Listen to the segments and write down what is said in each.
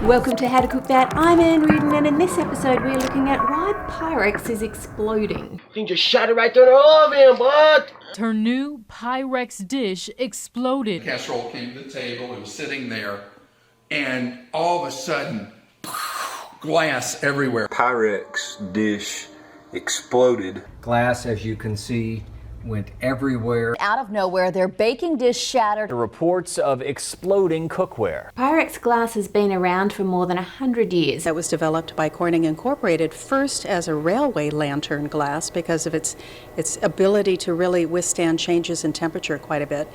Welcome to How to Cook That. I'm Ann Reardon, and in this episode we're looking at why Pyrex is exploding. You just shot it right through the oven, bud! Her new Pyrex dish exploded. The casserole came to the table, it was sitting there, and all of a sudden, glass everywhere. Pyrex dish exploded. Glass, as you can see, went everywhere. Out of nowhere, their baking dish shattered. Reports of exploding cookware. Pyrex glass has been around for more than 100 years. That was developed by Corning Incorporated first as a railway lantern glass because of its ability to really withstand changes in temperature quite a bit.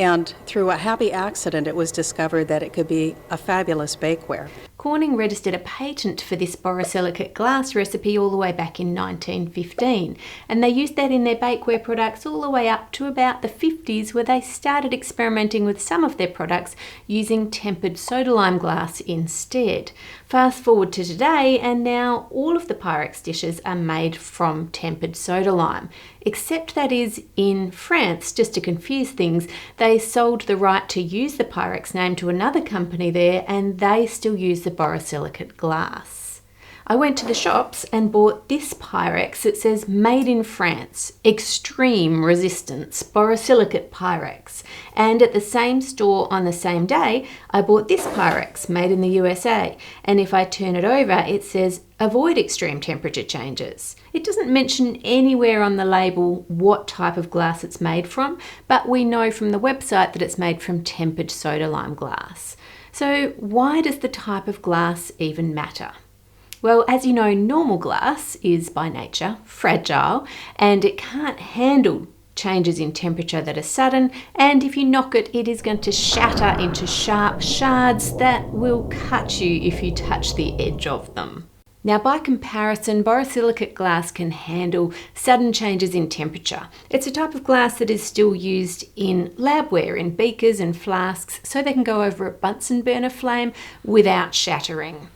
And through a happy accident, it was discovered that it could be a fabulous bakeware. Corning registered a patent for this borosilicate glass recipe all the way back in 1915, and they used that in their bakeware products all the way up to about the 50s, where they started experimenting with some of their products using tempered soda lime glass instead. Fast forward to today, and now all of the Pyrex dishes are made from tempered soda lime, except that is in France. Just to confuse things, they sold the right to use the Pyrex name to another company there, and they still use the borosilicate glass. I went to the shops and bought this Pyrex. It says made in France, extreme resistance, borosilicate Pyrex. And at the same store on the same day, I bought this Pyrex made in the USA. And if I turn it over, it says avoid extreme temperature changes. It doesn't mention anywhere on the label what type of glass it's made from, but we know from the website that it's made from tempered soda lime glass. So why does the type of glass even matter? Well, as you know, normal glass is by nature fragile and it can't handle changes in temperature that are sudden, and if you knock it, it is going to shatter into sharp shards that will cut you if you touch the edge of them. Now, by comparison, borosilicate glass can handle sudden changes in temperature. It's a type of glass that is still used in labware, in beakers and flasks, so they can go over a Bunsen burner flame without shattering.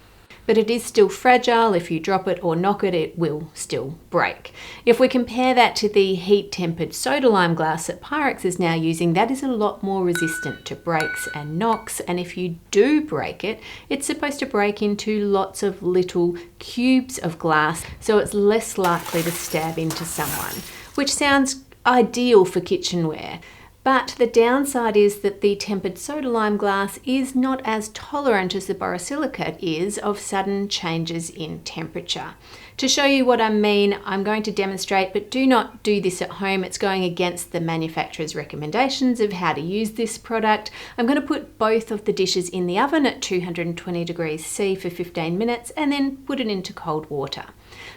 But it is still fragile. If you drop it or knock it, it will still break. If we compare that to the heat-tempered soda lime glass that Pyrex is now using, that is a lot more resistant to breaks and knocks, and if you do break it, it's supposed to break into lots of little cubes of glass, so it's less likely to stab into someone, which sounds ideal for kitchenware. But the downside is that the tempered soda lime glass is not as tolerant as the borosilicate is of sudden changes in temperature. To show you what I mean, I'm going to demonstrate, but do not do this at home. It's going against the manufacturer's recommendations of how to use this product. I'm going to put both of the dishes in the oven at 220 degrees C for 15 minutes and then put it into cold water.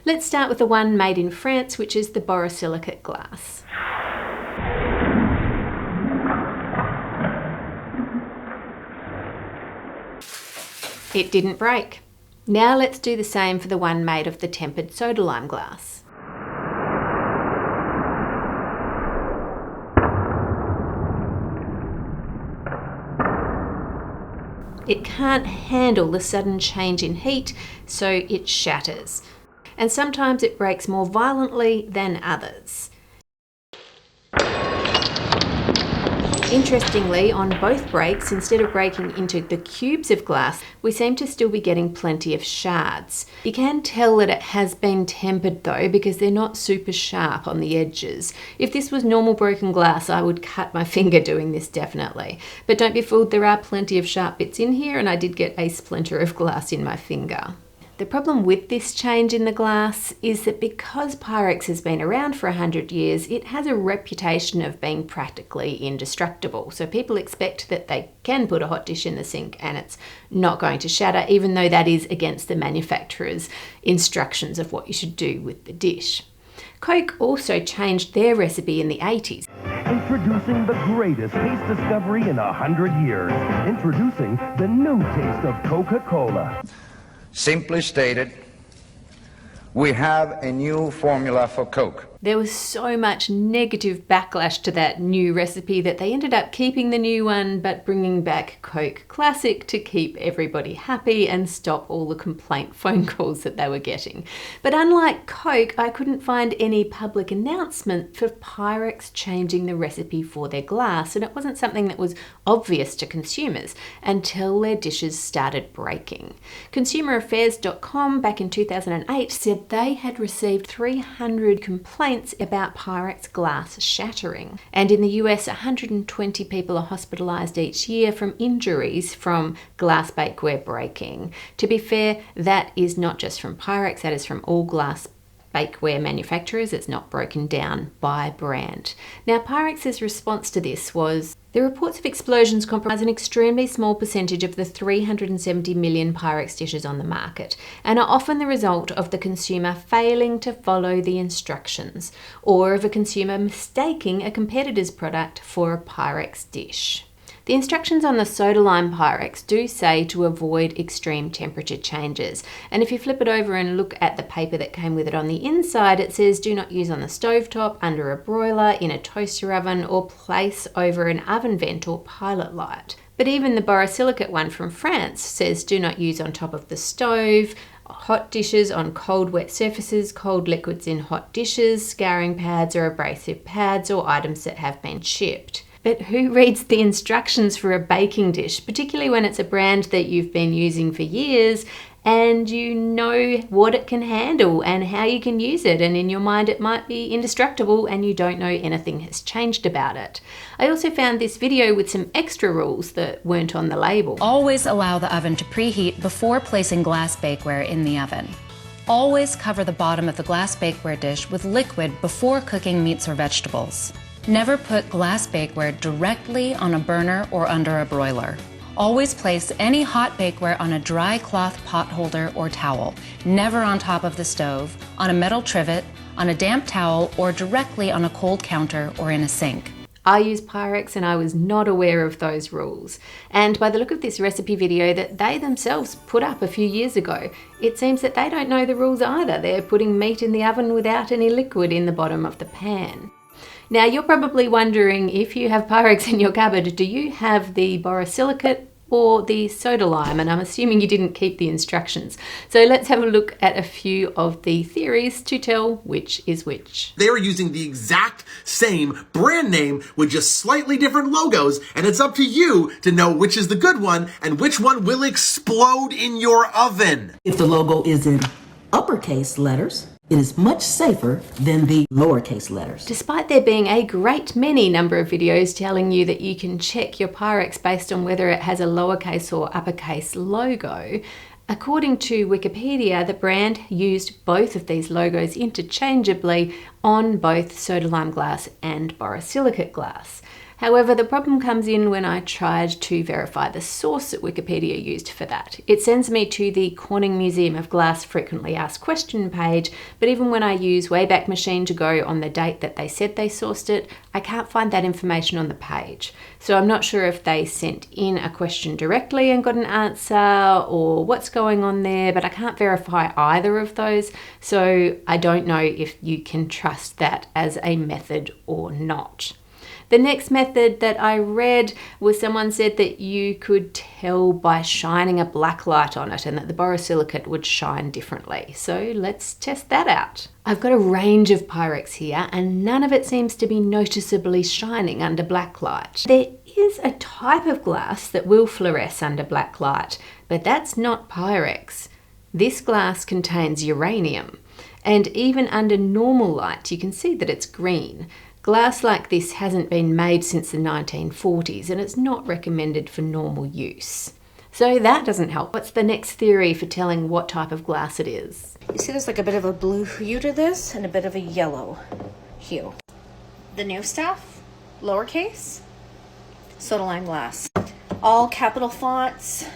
Let's start with the one made in France, which is the borosilicate glass. It didn't break. Now let's do the same for the one made of the tempered soda lime glass. It can't handle the sudden change in heat, so it shatters. And sometimes it breaks more violently than others. Interestingly, on both breaks, instead of breaking into the cubes of glass, we seem to still be getting plenty of shards. You can tell that it has been tempered though, because they're not super sharp on the edges. If this was normal broken glass, I would cut my finger doing this definitely. But don't be fooled, there are plenty of sharp bits in here, and I did get a splinter of glass in my finger. The problem with this change in the glass is that because Pyrex has been around for 100 years, it has a reputation of being practically indestructible. So people expect that they can put a hot dish in the sink and it's not going to shatter, even though that is against the manufacturer's instructions of what you should do with the dish. Coke also changed their recipe in the 80s. Introducing the greatest taste discovery in 100 years. Introducing the new taste of Coca-Cola. Simply stated, we have a new formula for Coke. There was so much negative backlash to that new recipe that they ended up keeping the new one but bringing back Coke Classic to keep everybody happy and stop all the complaint phone calls that they were getting. But unlike Coke, I couldn't find any public announcement for Pyrex changing the recipe for their glass, and it wasn't something that was obvious to consumers until their dishes started breaking. ConsumerAffairs.com back in 2008 said they had received 300 complaints about Pyrex glass shattering. And in the US, 120 people are hospitalised each year from injuries from glass bakeware breaking. To be fair, that is not just from Pyrex, that is from all glass bakeware manufacturers. It's not broken down by brand. Now, Pyrex's response to this was, the reports of explosions comprise an extremely small percentage of the 370 million Pyrex dishes on the market and are often the result of the consumer failing to follow the instructions or of a consumer mistaking a competitor's product for a Pyrex dish. The instructions on the soda lime Pyrex do say to avoid extreme temperature changes, and if you flip it over and look at the paper that came with it on the inside, it says do not use on the stovetop, under a broiler, in a toaster oven, or place over an oven vent or pilot light. But even the borosilicate one from France says do not use on top of the stove, hot dishes, on cold wet surfaces, cold liquids in hot dishes, scouring pads or abrasive pads, or items that have been chipped. But who reads the instructions for a baking dish, particularly when it's a brand that you've been using for years and you know what it can handle and how you can use it, and in your mind it might be indestructible and you don't know anything has changed about it. I also found this video with some extra rules that weren't on the label. Always allow the oven to preheat before placing glass bakeware in the oven. Always cover the bottom of the glass bakeware dish with liquid before cooking meats or vegetables. Never put glass bakeware directly on a burner or under a broiler. Always place any hot bakeware on a dry cloth pot holder or towel, never on top of the stove, on a metal trivet, on a damp towel, or directly on a cold counter or in a sink. I use Pyrex and I was not aware of those rules. And by the look of this recipe video that they themselves put up a few years ago, it seems that they don't know the rules either. They're putting meat in the oven without any liquid in the bottom of the pan. Now, you're probably wondering, if you have Pyrex in your cupboard, do you have the borosilicate or the soda lime? And I'm assuming you didn't keep the instructions. So let's have a look at a few of the theories to tell which is which. They are using the exact same brand name with just slightly different logos, and it's up to you to know which is the good one and which one will explode in your oven. If the logo is in uppercase letters, it is much safer than the lowercase letters. Despite there being a great many number of videos telling you that you can check your Pyrex based on whether it has a lowercase or uppercase logo, according to Wikipedia, the brand used both of these logos interchangeably on both soda lime glass and borosilicate glass. However, the problem comes in when I tried to verify the source that Wikipedia used for that. It sends me to the Corning Museum of Glass Frequently Asked Question page, but even when I use Wayback Machine to go on the date that they said they sourced it, I can't find that information on the page. So I'm not sure if they sent in a question directly and got an answer or what's going on there, but I can't verify either of those, so I don't know if you can trust that as a method or not. The next method that I read was someone said that you could tell by shining a black light on it and that the borosilicate would shine differently. So let's test that out. I've got a range of Pyrex here and none of it seems to be noticeably shining under black light. There is a type of glass that will fluoresce under black light, but that's not Pyrex. This glass contains uranium, and even under normal light you can see that it's green. Glass like this hasn't been made since the 1940s and it's not recommended for normal use. So that doesn't help. What's the next theory for telling what type of glass it is? You see there's like a bit of a blue hue to this and a bit of a yellow hue. The new stuff, lowercase, soda lime glass. All capital fonts,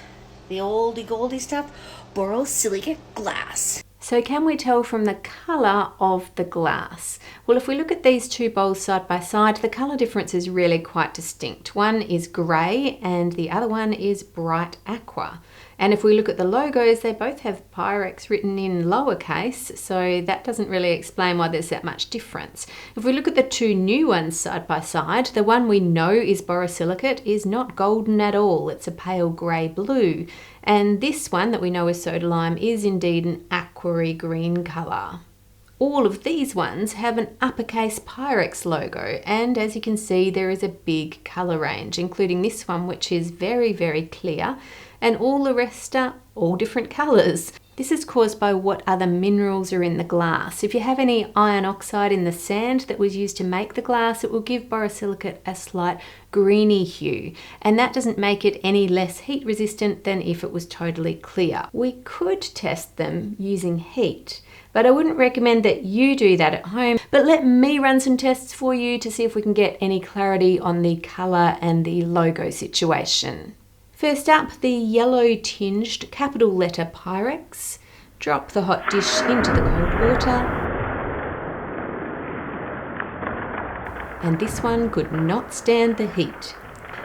the oldie goldie stuff, borosilicate glass. So can we tell from the colour of the glass? Well, if we look at these two bowls side by side, the colour difference is really quite distinct. One is grey and the other one is bright aqua. And if we look at the logos, they both have Pyrex written in lowercase, so that doesn't really explain why there's that much difference. If we look at the two new ones side by side, the one we know is borosilicate is not golden at all. It's a pale grey blue. And this one that we know is soda lime is indeed an aquary green colour. All of these ones have an uppercase Pyrex logo, and as you can see there is a big colour range, including this one which is very, very clear, and all the rest are all different colours. This is caused by what other minerals are in the glass. If you have any iron oxide in the sand that was used to make the glass, it will give borosilicate a slight greeny hue, and that doesn't make it any less heat resistant than if it was totally clear. We could test them using heat, but I wouldn't recommend that you do that at home. But let me run some tests for you to see if we can get any clarity on the colour and the logo situation. First up, the yellow tinged capital letter Pyrex. Drop the hot dish into the cold water. And this one could not stand the heat.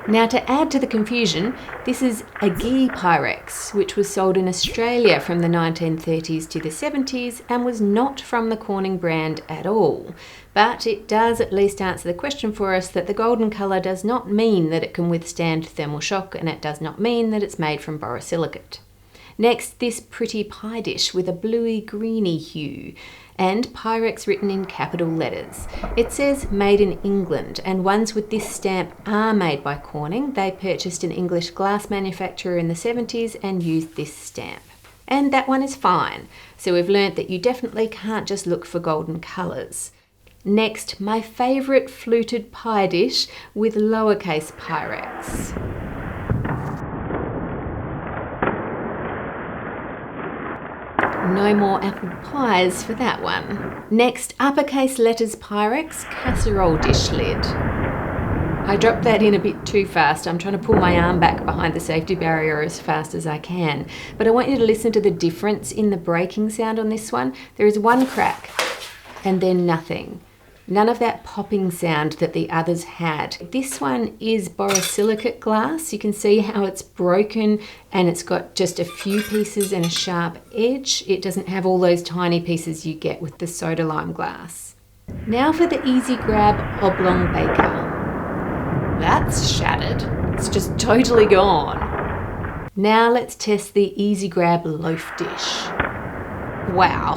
Now, to add to the confusion, this is a ghee Pyrex, which was sold in Australia from the 1930s to the 70s and was not from the Corning brand at all. But it does at least answer the question for us that the golden colour does not mean that it can withstand thermal shock, and it does not mean that it's made from borosilicate. Next, this pretty pie dish with a bluey greeny hue and Pyrex written in capital letters. It says made in England, and ones with this stamp are made by Corning. They purchased an English glass manufacturer in the 70s and used this stamp. And that one is fine. So we've learnt that you definitely can't just look for golden colours. Next, my favourite fluted pie dish with lowercase Pyrex. No more apple pies for that one. Next, uppercase letters Pyrex casserole dish lid. I dropped that in a bit too fast. I'm trying to pull my arm back behind the safety barrier as fast as I can. But I want you to listen to the difference in the breaking sound on this one. There is one crack and then nothing. None of that popping sound that the others had. This one is borosilicate glass. You can see how it's broken and it's got just a few pieces and a sharp edge. It doesn't have all those tiny pieces you get with the soda lime glass. Now for the Easy Grab oblong baker. That's shattered. It's just totally gone. Now let's test the Easy Grab loaf dish. Wow,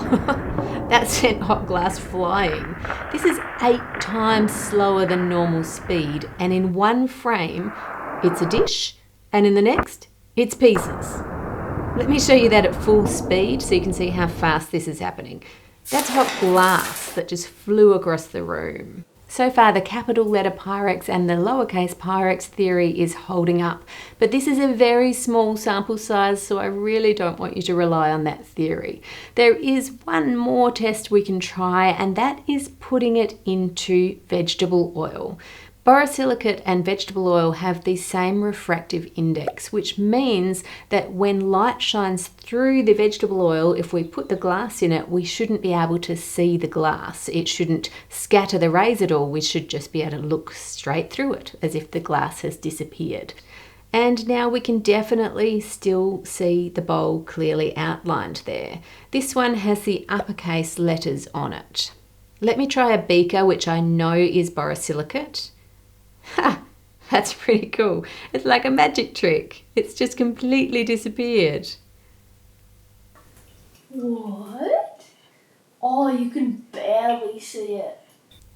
that sent hot glass flying. This is 8 times slower than normal speed, and in one frame, it's a dish, and in the next, it's pieces. Let me show you that at full speed so you can see how fast this is happening. That's hot glass that just flew across the room. So far, the capital letter Pyrex and the lowercase Pyrex theory is holding up, but this is a very small sample size, so I really don't want you to rely on that theory. There is one more test we can try, and that is putting it into vegetable oil. Borosilicate and vegetable oil have the same refractive index, which means that when light shines through the vegetable oil, if we put the glass in it, we shouldn't be able to see the glass. It shouldn't scatter the rays at all. We should just be able to look straight through it as if the glass has disappeared. And now we can definitely still see the bowl clearly outlined there. This one has the uppercase letters on it. Let me try a beaker, which I know is borosilicate. Ha! That's pretty cool. It's like a magic trick. It's just completely disappeared. What? Oh, you can barely see it.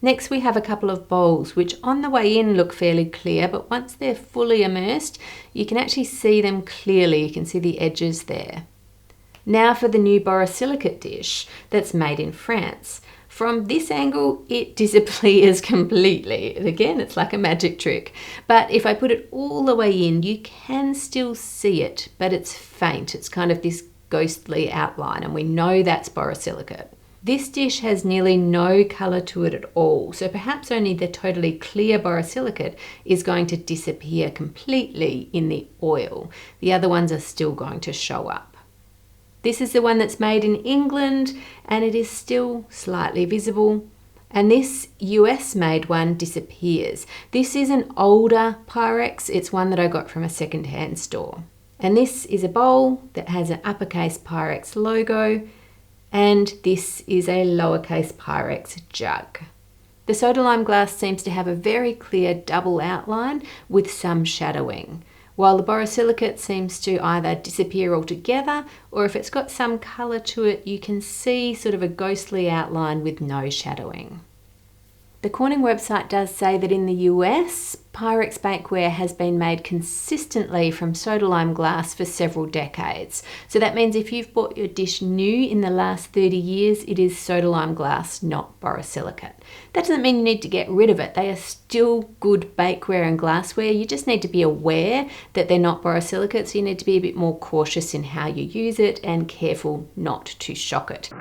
Next we have a couple of bowls which on the way in look fairly clear, but once they're fully immersed you can actually see them clearly. You can see the edges there. Now for the new borosilicate dish that's made in France. From this angle, it disappears completely. Again, it's like a magic trick. But if I put it all the way in, you can still see it, but it's faint. It's kind of this ghostly outline, and we know that's borosilicate. This dish has nearly no colour to it at all, so perhaps only the totally clear borosilicate is going to disappear completely in the oil. The other ones are still going to show up. This is the one that's made in England and it is still slightly visible. And this US made one disappears. This is an older Pyrex. It's one that I got from a second-hand store. And this is a bowl that has an uppercase Pyrex logo, and this is a lowercase Pyrex jug. The soda lime glass seems to have a very clear double outline with some shadowing, while the borosilicate seems to either disappear altogether, or if it's got some colour to it, you can see sort of a ghostly outline with no shadowing. The Corning website does say that in the US, Pyrex bakeware has been made consistently from soda lime glass for several decades. So that means if you've bought your dish new in the last 30 years, it is soda lime glass, not borosilicate. That doesn't mean you need to get rid of it. They are still good bakeware and glassware. You just need to be aware that they're not borosilicate, so you need to be a bit more cautious in how you use it and careful not to shock it.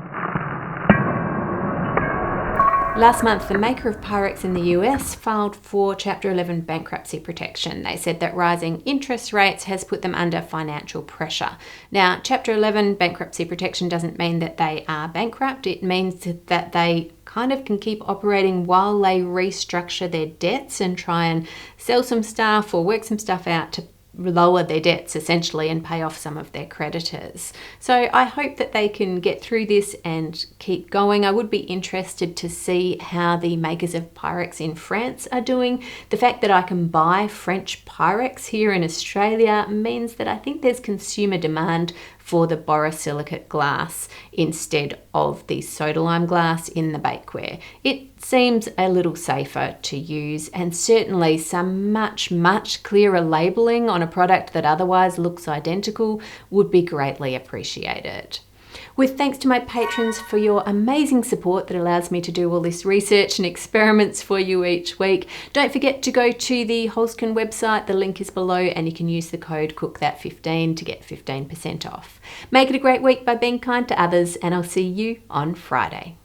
Last month, the maker of Pyrex in the US filed for Chapter 11 bankruptcy protection. They said that rising interest rates has put them under financial pressure. Now, Chapter 11 bankruptcy protection doesn't mean that they are bankrupt. It means that they kind of can keep operating while they restructure their debts and try and sell some stuff or work some stuff out to lower their debts essentially and pay off some of their creditors. So I hope that they can get through this and keep going. I would be interested to see how the makers of Pyrex in France are doing. The fact that I can buy French Pyrex here in Australia means that I think there's consumer demand for the borosilicate glass instead of the soda lime glass in the bakeware. It seems a little safer to use, and certainly some much clearer labelling on a product that otherwise looks identical would be greatly appreciated. With thanks to my patrons for your amazing support that allows me to do all this research and experiments for you each week. Don't forget to go to the Holzken website, the link is below, and you can use the code COOKTHAT15 to get 15% off. Make it a great week by being kind to others, and I'll see you on Friday.